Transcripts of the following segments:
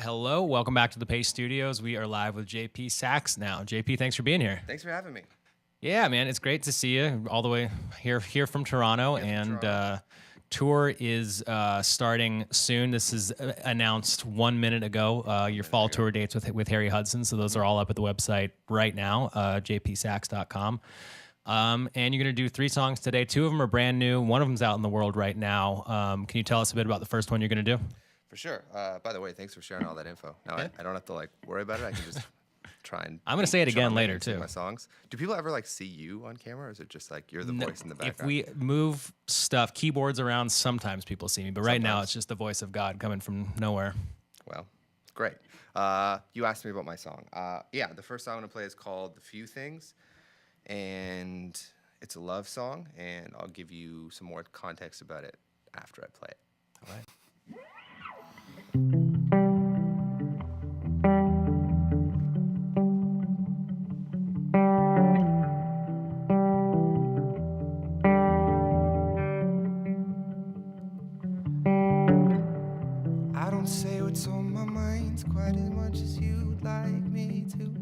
Hello, welcome back to the Paste Studios. We are live with JP Saxe now. JP, thanks for being here. Thanks for having me. Yeah, man, it's great to see you all the way here from Toronto. Tour is starting soon. This is announced 1 minute ago. Your fall tour dates with Harry Hudson. So those are all up at the website right now, jpsaxe.com. And you're going to do 3 songs today. 2 of them are brand new. One of them's out in the world right now. Can you tell us a bit about the first one you're going to do? For sure. By the way, thanks for sharing all that info. Now I don't have to worry about it. I can just try and. I'm going to say it again later too. My songs. Do people ever see you on camera, or is it just you're the voice in the background? If we move keyboards around, sometimes people see me, but right now it's just the voice of God coming from nowhere. Well, great. You asked me about my song. The first song I'm going to play is called "The Few Things," and it's a love song. And I'll give you some more context about it after I play it. All right. I don't say what's on my mind quite as much as you'd like me to.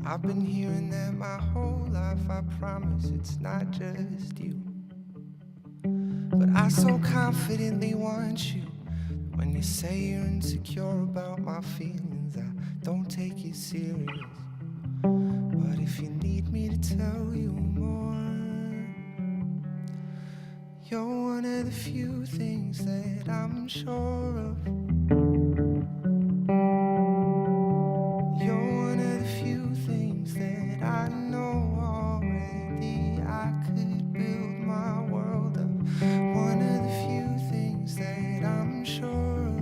I've been hearing that my whole life, I promise it's not just you. But I so confidently want you. When you say you're insecure about my feelings, I don't take it serious. But if you need me to tell you more, you're one of the few things that I'm sure of. You're one of the few things that I know already. I could build my world up. One of the few things that I'm sure of.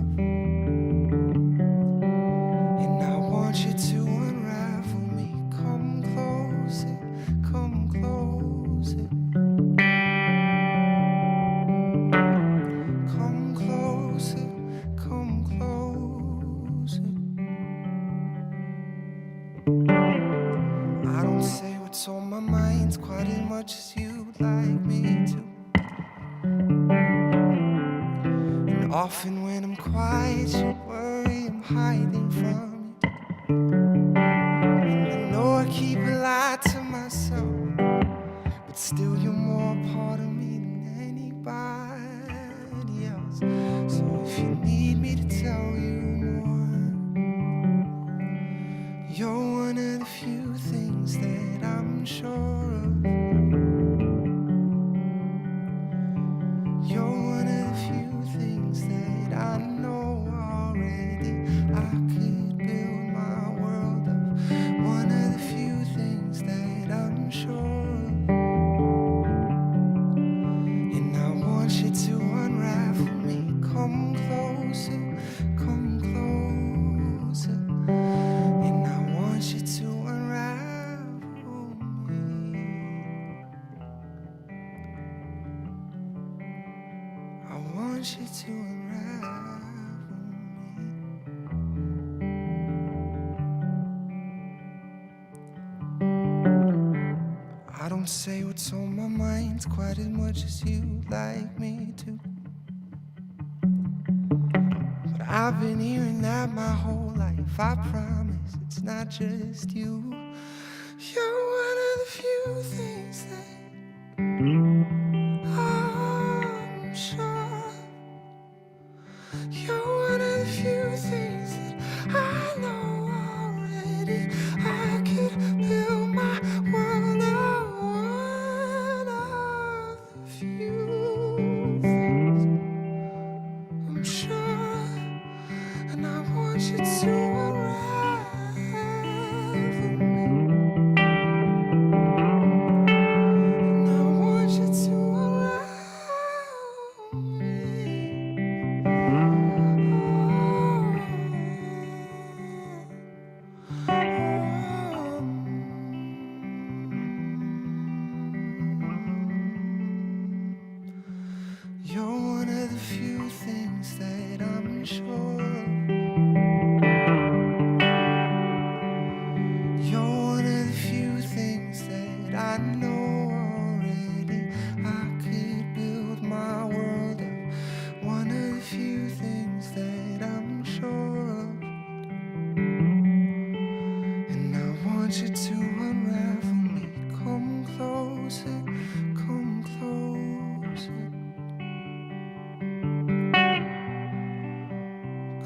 And I want you to unravel me. Come closer, come closer. Come closer, come closer. I don't say what's on my mind quite as much as you'd like me to. And often when I'm quiet, you worry I'm hiding from you. And I know I keep a lie to myself, but still you're more a part of me than anybody else. So if you need me to tell you more, you're one of the few things that I'm sure of. You're one of the few things that I know already. I could build my world up. One of the few things that I'm sure of. And I want you to unravel me. Come closer, come closer. And I want you to unravel me. I want you to unravel me. I don't say what's on my mind quite as much as you'd like me to. But I've been hearing that my whole life. I promise it's not just you. You're one of the few things that I'm sure. You're one of the few things that I know already. I could build my world on one of the few things I'm sure. And I want you to unravel me. And I want you to unravel me. You're one of the few things that I'm sure of. want you to unravel me. Come closer, come closer.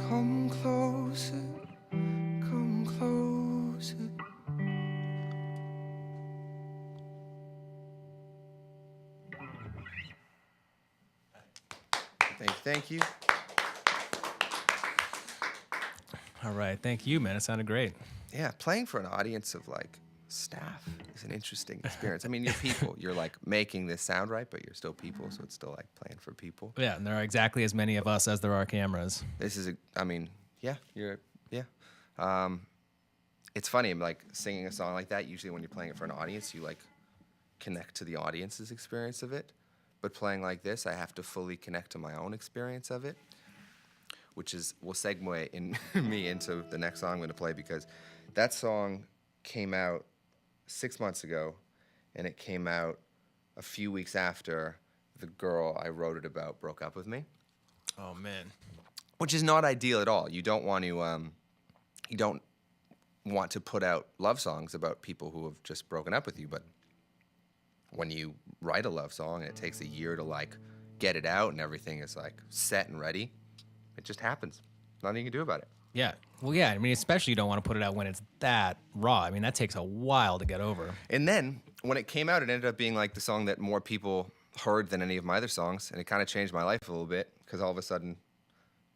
Come closer, come closer. Thank you. All right, thank you, man. It sounded great. Yeah, playing for an audience of like staff is an interesting experience. I mean, you're people. You're like making this sound right, but you're still people, so it's still like playing for people. Yeah, and there are exactly as many of us as there are cameras. This is, I mean, yeah, it's funny. I'm like singing a song like that. Usually, when you're playing it for an audience, you like connect to the audience's experience of it. But playing like this, I have to fully connect to my own experience of it, which will segue in me into the next song I'm going to play, because that song came out 6 months ago, and it came out a few weeks after the girl I wrote it about broke up with me. Oh man, which is not ideal at all. You don't want to put out love songs about people who have just broken up with you, but when you write a love song and it takes a year to like get it out and everything is like set and ready, it just happens. Nothing you can do about it. yeah. Well, yeah. I mean, especially you don't want to put it out when it's that raw. I mean, that takes a while to get over. And then when it came out, it ended up being like the song that more people heard than any of my other songs, and it kind of changed my life a little bit, because all of a sudden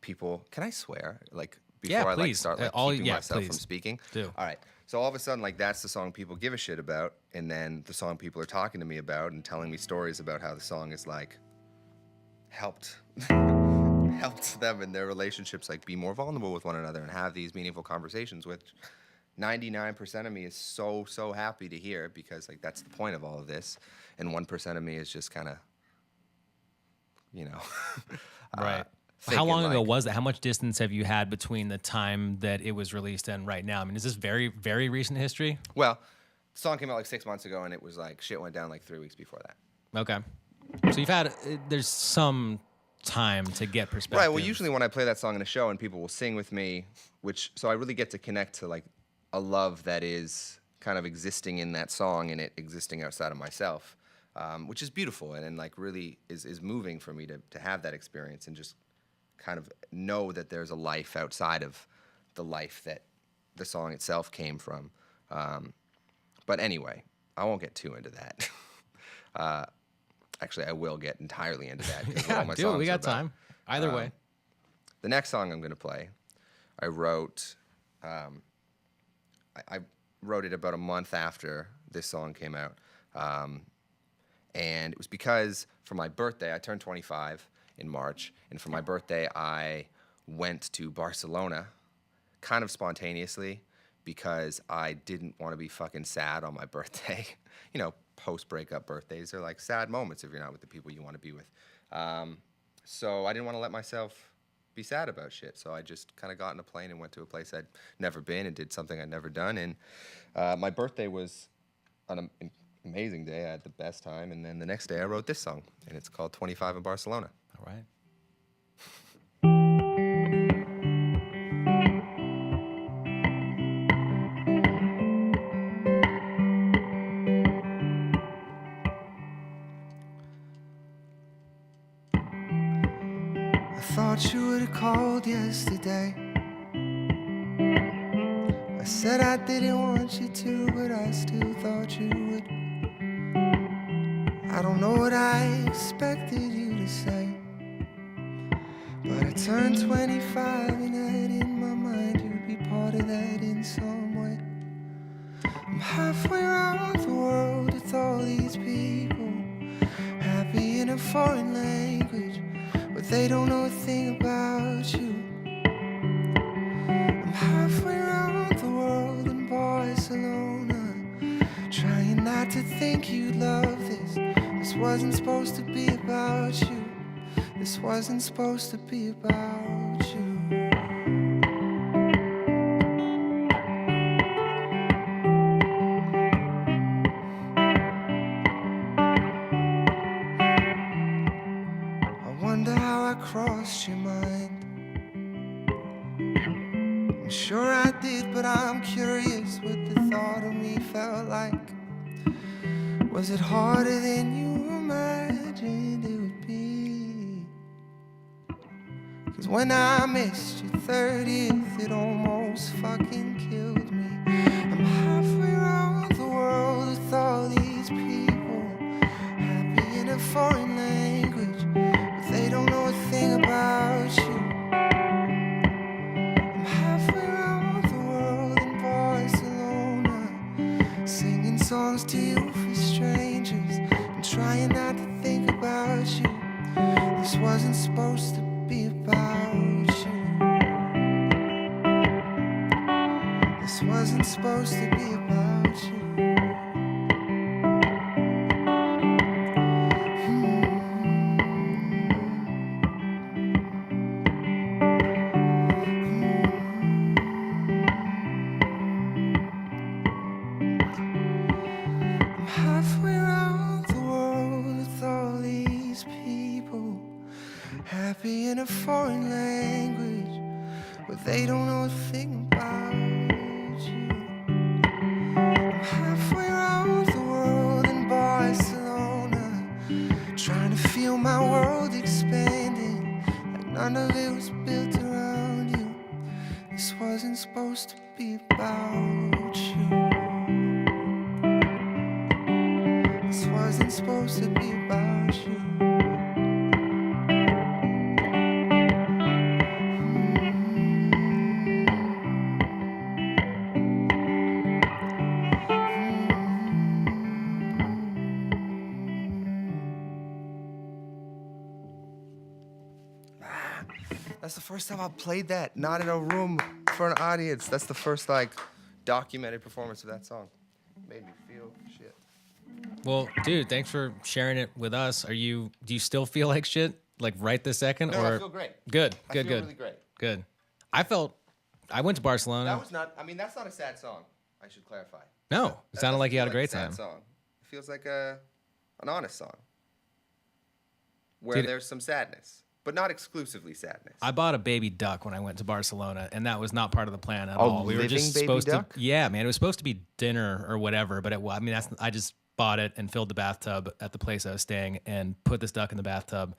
people, can I swear? Like before I like start like keeping myself from speaking. Do. All right. So all of a sudden, like that's the song people give a shit about, and then the song people are talking to me about and telling me stories about how the song is like helped them in their relationships like be more vulnerable with one another and have these meaningful conversations, which 99% of me is so happy to hear, because like that's the point of all of this, and 1% of me is just kind of, you know, right. How long ago was that? How much distance have you had between the time that it was released and right now? I mean, is this very, very recent history? Well, the song came out like 6 months ago, and it was like shit went down like 3 weeks before that. Okay. So you've had, there's some time to get perspective. Right. Well, usually when I play that song in a show and people will sing with me, so I really get to connect to like a love that is kind of existing in that song and it existing outside of myself, which is beautiful and like really is moving for me to have that experience and just kind of know that there's a life outside of the life that the song itself came from. But anyway, I won't get too into that. Actually, I will get entirely into that. Yeah, do it. We got time. Either way. The next song I'm going to play, I wrote. I wrote it about a month after this song came out, and it was because for my birthday, I turned 25 in March, and for my birthday, I went to Barcelona, kind of spontaneously, because I didn't want to be fucking sad on my birthday. You know, post-breakup birthdays are like sad moments if you're not with the people you want to be with. So I didn't want to let myself be sad about shit. So I just kind of got in a plane and went to a place I'd never been and did something I'd never done. And my birthday was an amazing day. I had the best time. And then the next day I wrote this song, and it's called 25 in Barcelona. All right. I thought you would have called yesterday. I said I didn't want you to, but I still thought you would. I don't know what I expected you to say, but I turned 25 and had in my mind you'd be part of that in some way. I'm halfway around the world with all these people, happy in a foreign language, but they don't know a thing about you. I'm halfway around the world in Barcelona, trying not to think you'd love this. This wasn't supposed to be about you. This wasn't supposed to be about you. I wonder how I crossed your mind. I'm sure I did, but I'm curious what the thought of me felt like. Was it harder than you imagined it would be? 'Cause when I missed your 30th, it almost fucking killed me. I'm halfway around the world with all these people, happy in a foreign language, but they don't know a thing about you. I'm halfway around the world in Barcelona, singing songs to you for strangers and trying not to think about you. This wasn't supposed to be about you. This wasn't supposed to be about you. I'm halfway around the world with all these people, happy in a foreign language, but they don't know a thing about you. I'm halfway around the world in Barcelona, trying to feel my world expanding, like none of it was built around you. This wasn't supposed to be about you. This wasn't supposed to be about you. That's the first time I've played that, not in a room for an audience. That's the first like documented performance of that song. Made me feel shit. Well, dude, thanks for sharing it with us. Do you still feel like shit, like right this second? No, or I feel great. Good, I good, feel good, really great. good. I went to Barcelona. That was not. I mean, that's not a sad song. I should clarify. No, That it sounded like you had a doesn't great feel time. sad song. It feels like an honest song where Dude, there's some sadness, but not exclusively sadness. I bought a baby duck when I went to Barcelona, and that was not part of the plan at A all. We were living just baby supposed duck? to. Yeah, man, it was supposed to be dinner or whatever, but I just bought it and filled the bathtub at the place I was staying and put this duck in the bathtub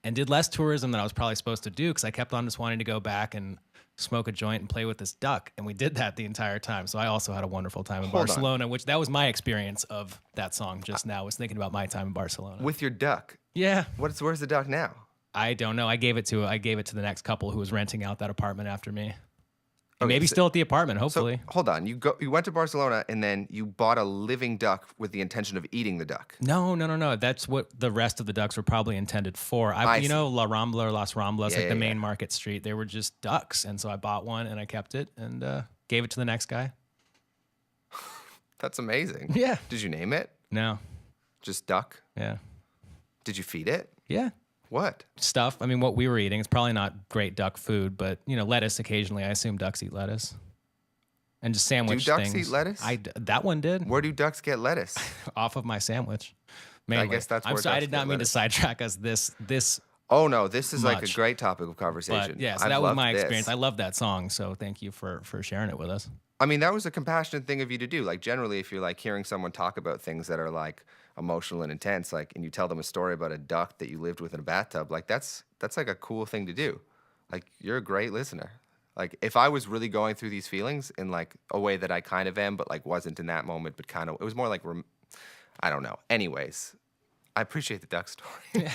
and did less tourism than I was probably supposed to do because I kept on just wanting to go back and smoke a joint and play with this duck, and we did that the entire time. So I also had a wonderful time in Hold on. Barcelona, which that was my experience of that song just now. Was thinking about my time in Barcelona. With your duck. Yeah, Where's the duck now? I don't know. I gave it to the next couple who was renting out that apartment after me. And Okay, maybe so- still at the apartment, So hopefully. hold on. You went to Barcelona and then you bought a living duck with the intention of eating the duck. No. That's what the rest of the ducks were probably intended for. I see. La Rambla or Las Ramblas, like Yeah, the yeah, main yeah. market street. They were just ducks, and so I bought one and I kept it and gave it to the next guy. That's amazing. Yeah. Did you name it? No. Just duck? Yeah. Did you feed it? Yeah. What? Stuff. I mean, what we were eating. It's probably not great duck food, but lettuce occasionally. I assume ducks eat lettuce. And just sandwich ducks things. eat lettuce? That one did. Where do ducks get lettuce? Off of my sandwich. Mainly. guess that's I'm where sorry, I ducks did not get mean to lettuce. sidetrack us this Oh no, this is like a Much. great topic of conversation. but yeah, so I've that was loved my this. experience. I love that song, so thank you for sharing it with us. I mean, that was a compassionate thing of you to do. Like generally, if you're like hearing someone talk about things that are like emotional and intense, like, and you tell them a story about a duck that you lived with in a bathtub, like that's like a cool thing to do. Like you're a great listener. Like if I was really going through these feelings in like a way that I kind of am, but like wasn't in that moment, but kind of, it was more like, I don't know. Anyways, I appreciate the duck story. Yeah.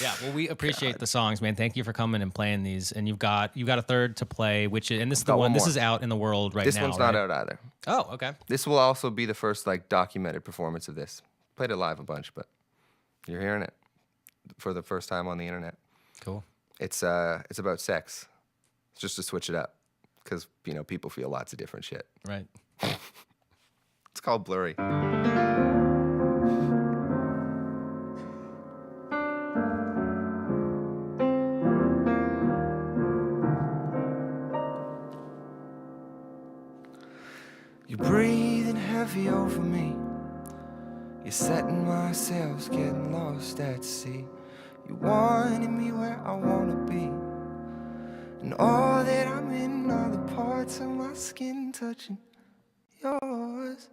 Yeah, well, we appreciate the songs, man. Thank you for coming and playing these. And you've got a third to play, which is, and this is the Got one. one This more. is out in the world right This now. one's not right? out either. Oh, okay. This will also be the first like documented performance of this. Played it live a bunch, but you're hearing it for the first time on the internet. Cool. It's about sex. It's just to switch it up, because people feel lots of different shit. Right. It's called Blurry. You're breathing heavy over me. You're setting my sails, getting lost at sea. You wanted me where I wanna be, and all that I'm in are the parts of my skin touching yours.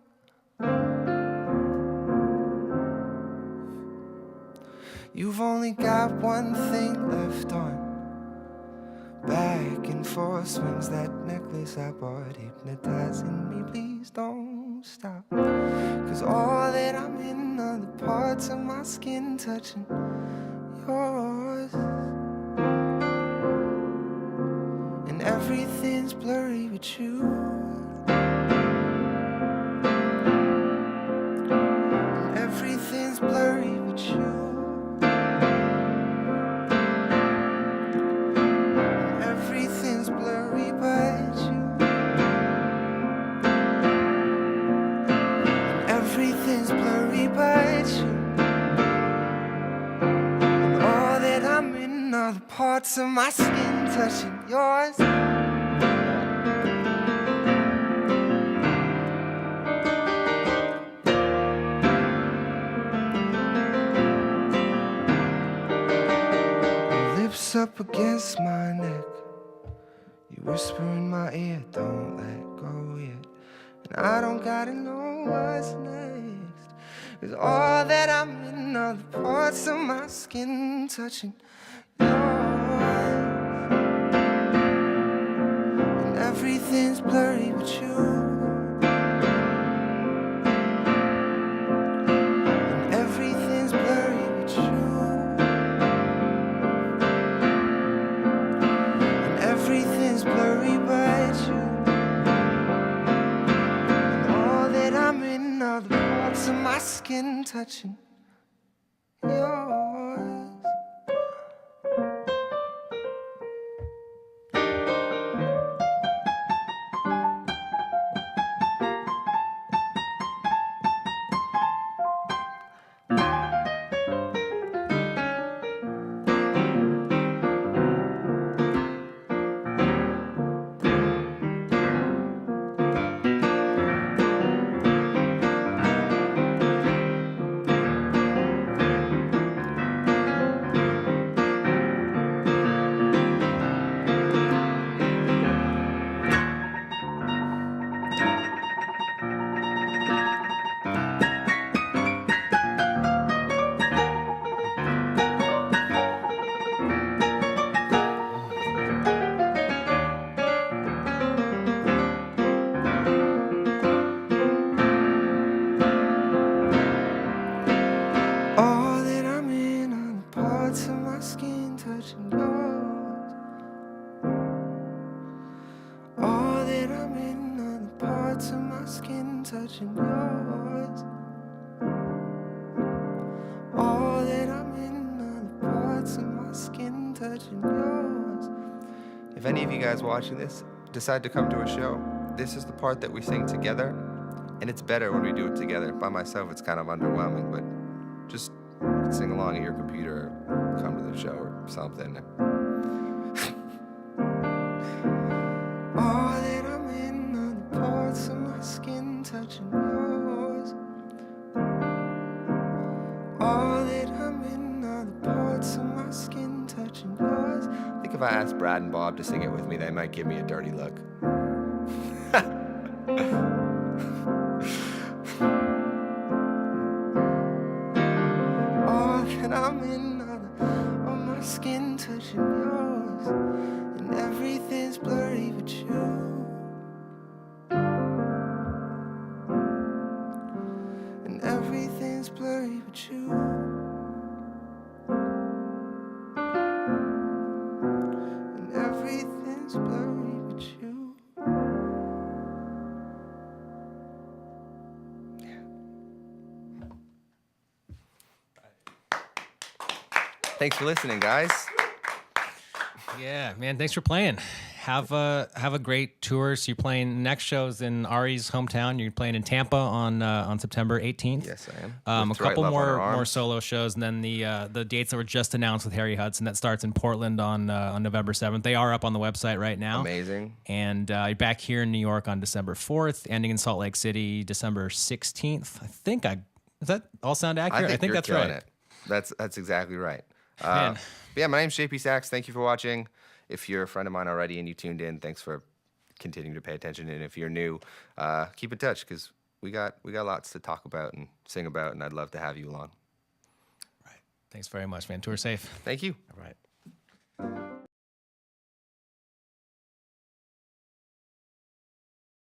You've only got one thing left on. Back and forth swings that necklace I bought, hypnotizing me. Please don't stop. 'Cause all that I'm in are the parts of my skin touching yours. And everything's blurry with you. And everything's blurry with you. The parts of my skin touching yours. Your lips up against my neck. You whisper in my ear, don't let go yet. And I don't gotta know what's next. 'Cause all that I'm in are the parts of my skin touching yours. And everything's blurry with you. And everything's blurry with you. And everything's blurry but you. And all that I'm in are the parts of my skin touching yours. Touching yours. All that I'm in are the parts of my skin touching yours. If any of you guys watching this decide to come to a show, this is the part that we sing together, and it's better when we do it together. By myself, it's kind of underwhelming, but just sing along at your computer, or come to the show or something. All that I'm in are the parts of my skin touching yours. All that I'm in are the parts of my skin touching yours. I think if I asked Brad and Bob to sing it with me, they might give me a dirty look. All that I'm in are my skin touching yours. And everything's blurry with you. Everything's blurry with you. And everything's blurry with you. Yeah. Thanks for listening, guys. Yeah, man, thanks for playing. Have a great tour. So you're playing next shows in Ari's hometown. You're playing in Tampa on September 18th. Yes, I am. A couple more solo shows, and then the dates that were just announced with Harry Hudson that starts in Portland on November 7th. They are up on the website right now. Amazing. And you're back here in New York on December 4th, ending in Salt Lake City December 16th. Does that all sound accurate? I think that's right. It. That's exactly right. Yeah, my name's JP Saxe. Thank you for watching. If you're a friend of mine already and you tuned in, thanks for continue to pay attention. And if you're new, keep in touch because we got lots to talk about and sing about, and I'd love to have you along. Right. Thanks very much, man. Tour safe. Thank you. All right.